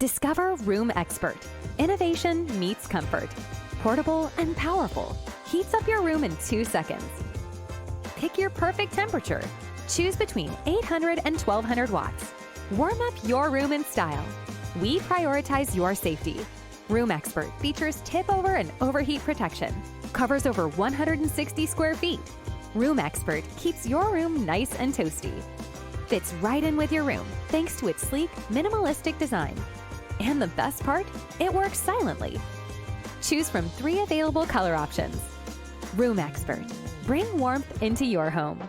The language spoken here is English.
Discover Room Expert. Innovation meets comfort. Portable and powerful. Heats up your room in 2 seconds. Pick your perfect temperature. Choose between 800 and 1200 watts. Warm up your room in style. We prioritize your safety. Room Expert features tip-over and overheat protection. Covers over 160 square feet. Room Expert keeps your room nice and toasty. Fits right in with your room thanks to its sleek, minimalistic design. And the best part? It works silently. Choose from 3 available color options. Room Expert. Bring warmth into your home.